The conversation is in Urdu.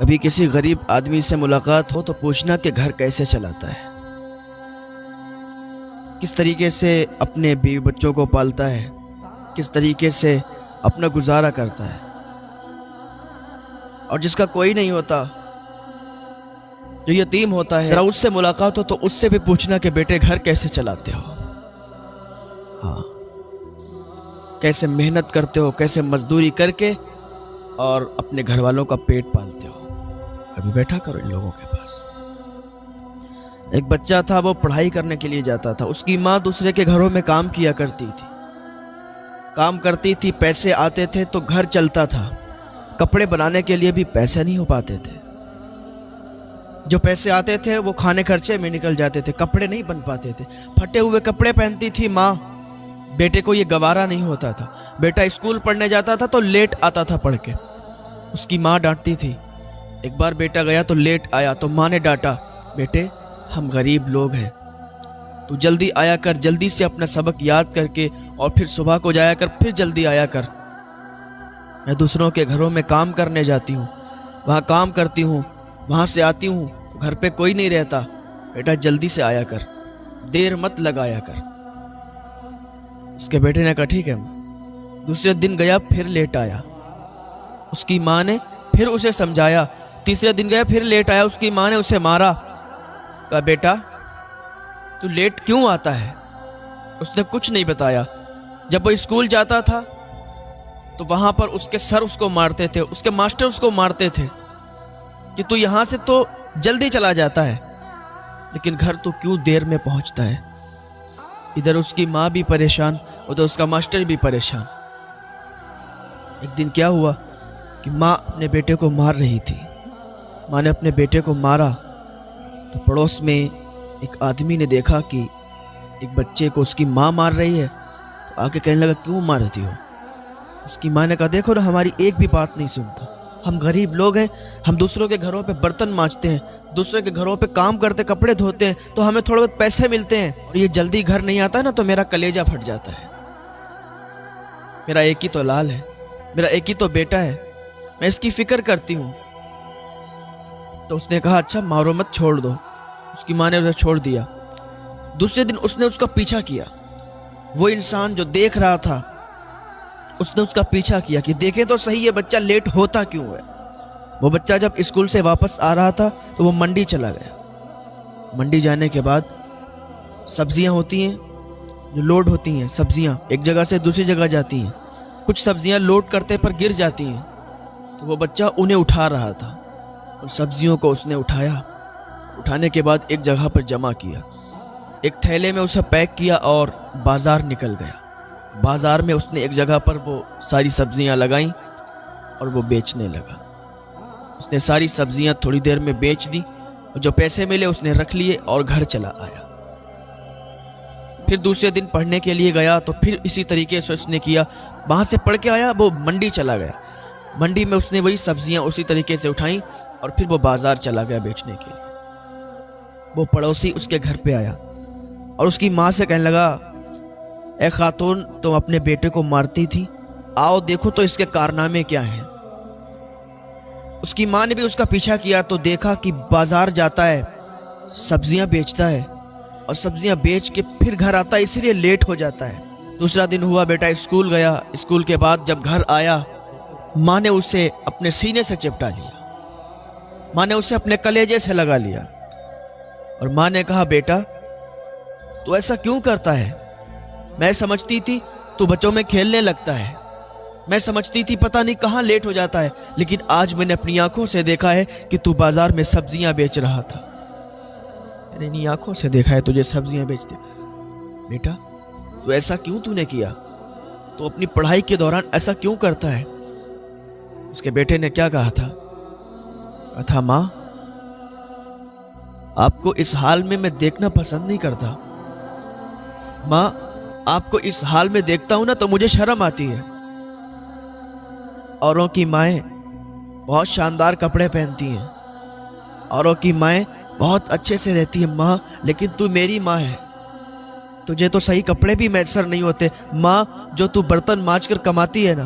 کبھی کسی غریب آدمی سے ملاقات ہو تو پوچھنا کہ گھر کیسے چلاتا ہے، کس طریقے سے اپنے بیوی بچوں کو پالتا ہے، کس طریقے سے اپنا گزارا کرتا ہے۔ اور جس کا کوئی نہیں ہوتا، جو یتیم ہوتا ہے، ذرا اس سے ملاقات ہو تو اس سے بھی پوچھنا کہ بیٹے گھر کیسے چلاتے ہو، ہاں کیسے محنت کرتے ہو، کیسے مزدوری کر کے اور اپنے گھر والوں کا پیٹ پالتے ہو۔ کبھی بیٹھا کرو ان لوگوں کے پاس۔ ایک بچہ تھا، وہ پڑھائی کرنے کے لیے جاتا تھا، اس کی ماں دوسرے کے گھروں میں کام کیا کرتی تھی، پیسے آتے تھے تو گھر چلتا تھا۔ کپڑے بنانے کے لیے بھی پیسے نہیں ہو پاتے تھے، جو پیسے آتے تھے وہ کھانے خرچے میں نکل جاتے تھے، کپڑے نہیں بن پاتے تھے، پھٹے ہوئے کپڑے پہنتی تھی ماں۔ بیٹے کو یہ گوارا نہیں ہوتا تھا، بیٹا اسکول پڑھنے جاتا تھا تو لیٹ آتا تھا پڑھ کے، اس کی ماں ڈانٹتی تھی۔ ایک بار بیٹا گیا تو لیٹ آیا تو ماں نے ڈانٹا، بیٹے ہم غریب لوگ ہیں، تو جلدی آیا کر، جلدی سے اپنا سبق یاد کر کے اور پھر صبح کو جایا کر، پھر جلدی آیا کر۔ میں دوسروں کے گھروں میں کام کرنے جاتی ہوں، وہاں کام کرتی ہوں، وہاں سے آتی ہوں تو گھر پہ کوئی نہیں رہتا، بیٹا جلدی سے آیا کر، دیر مت لگایا کر۔ اس کے بیٹے نے کہا ٹھیک ہے ماں۔ دوسرے دن گیا، پھر لیٹ آیا، اس کی ماں نے پھر اسے سمجھایا۔ تیسرے دن گیا، پھر لیٹ آیا، اس کی ماں نے اسے مارا، کہا بیٹا تو لیٹ کیوں آتا ہے؟ اس نے کچھ نہیں بتایا۔ جب وہ اسکول جاتا تھا تو وہاں پر اس کے سر اس کو مارتے تھے، اس کے ماسٹر اس کو مارتے تھے کہ تو یہاں سے تو جلدی چلا جاتا ہے لیکن گھر تو کیوں دیر میں پہنچتا ہے۔ ادھر اس کی ماں بھی پریشان، ادھر اس کا ماسٹر بھی پریشان۔ ایک دن کیا ہوا کہ ماں اپنے بیٹے کو مار رہی تھی، ماں نے اپنے بیٹے کو مارا تو پڑوس میں ایک آدمی نے دیکھا کہ ایک بچے کو اس کی ماں مار رہی ہے، تو آ کے کہنے لگا کیوں مارتی ہو؟ اس کی ماں نے کہا دیکھو نا، ہماری ایک بھی بات نہیں سنتا، ہم غریب لوگ ہیں، ہم دوسروں کے گھروں پہ برتن مانجتے ہیں، دوسرے کے گھروں پہ کام کرتے، کپڑے دھوتے ہیں تو ہمیں تھوڑے بہت پیسے ملتے ہیں، اور یہ جلدی گھر نہیں آتا نا تو میرا کلیجہ پھٹ جاتا ہے۔ میرا ایک ہی تو لال ہے، میرا ایک ہی تو بیٹا ہے، میں اس کی فکر کرتی ہوں۔ تو اس نے کہا اچھا مارو مت، چھوڑ دو۔ اس کی ماں نے اسے چھوڑ دیا۔ دوسرے دن اس نے اس کا پیچھا کیا، وہ انسان جو دیکھ رہا تھا اس نے اس کا پیچھا کیا کہ دیکھیں تو صحیح یہ بچہ لیٹ ہوتا کیوں ہے۔ وہ بچہ جب اسکول سے واپس آ رہا تھا تو وہ منڈی چلا گیا۔ منڈی جانے کے بعد سبزیاں ہوتی ہیں جو لوڈ ہوتی ہیں، سبزیاں ایک جگہ سے دوسری جگہ جاتی ہیں، کچھ سبزیاں لوڈ کرتے پر گر جاتی ہیں، تو وہ بچہ انہیں اٹھا رہا تھا، اور سبزیوں کو اس نے اٹھایا، اٹھانے کے بعد ایک جگہ پر جمع کیا، ایک تھیلے میں اسے پیک کیا اور بازار نکل گیا۔ بازار میں اس نے ایک جگہ پر وہ ساری سبزیاں لگائیں اور وہ بیچنے لگا۔ اس نے ساری سبزیاں تھوڑی دیر میں بیچ دی، اور جو پیسے ملے اس نے رکھ لیے اور گھر چلا آیا۔ پھر دوسرے دن پڑھنے کے لیے گیا تو پھر اسی طریقے سے اس نے کیا، وہاں سے پڑھ کے آیا، وہ منڈی چلا گیا، منڈی میں اس نے وہی سبزیاں اسی طریقے سے اٹھائیں اور پھر وہ بازار چلا گیا بیچنے کے لیے۔ وہ پڑوسی اس کے گھر پہ آیا اور اس کی ماں سے کہنے لگا اے خاتون تم اپنے بیٹے کو مارتی تھی، آؤ دیکھو تو اس کے کارنامے کیا ہیں۔ اس کی ماں نے بھی اس کا پیچھا کیا تو دیکھا کہ بازار جاتا ہے، سبزیاں بیچتا ہے، اور سبزیاں بیچ کے پھر گھر آتا ہے، اسی لیے لیٹ ہو جاتا ہے۔ دوسرا دن ہوا، بیٹا اسکول گیا، اسکول کے بعد جب گھر آیا ماں نے اسے اپنے سینے سے چپٹا لیا، ماں نے اسے اپنے کلیجے سے لگا لیا، اور ماں نے کہا بیٹا تو ایسا کیوں کرتا ہے؟ میں سمجھتی تھی تو بچوں میں کھیلنے لگتا ہے، میں سمجھتی تھی پتہ نہیں کہاں لیٹ ہو جاتا ہے، لیکن آج میں نے اپنی آنکھوں سے دیکھا ہے کہ تو بازار میں سبزیاں بیچ رہا تھا، میں نے انہی آنکھوں سے دیکھا ہے تجھے سبزیاں بیچتے۔ بیٹا تو ایسا کیوں تو نے کیا؟ تو اپنی پڑھائی کے دوران ایسا کیوں کرتا ہے؟ اس کے بیٹے نے کیا کہا تھا ماں آپ کو اس حال میں دیکھنا پسند نہیں کرتا، ماں آپ کو اس حال میں دیکھتا ہوں نا تو مجھے شرم آتی ہے۔ اوروں کی مائیں بہت شاندار کپڑے پہنتی ہیں، اوروں کی مائیں بہت اچھے سے رہتی ہیں ماں، لیکن تو میری ماں ہے، تجھے تو صحیح کپڑے بھی میسر نہیں ہوتے، ماں جو تو برتن مانج کر کماتی ہے نا،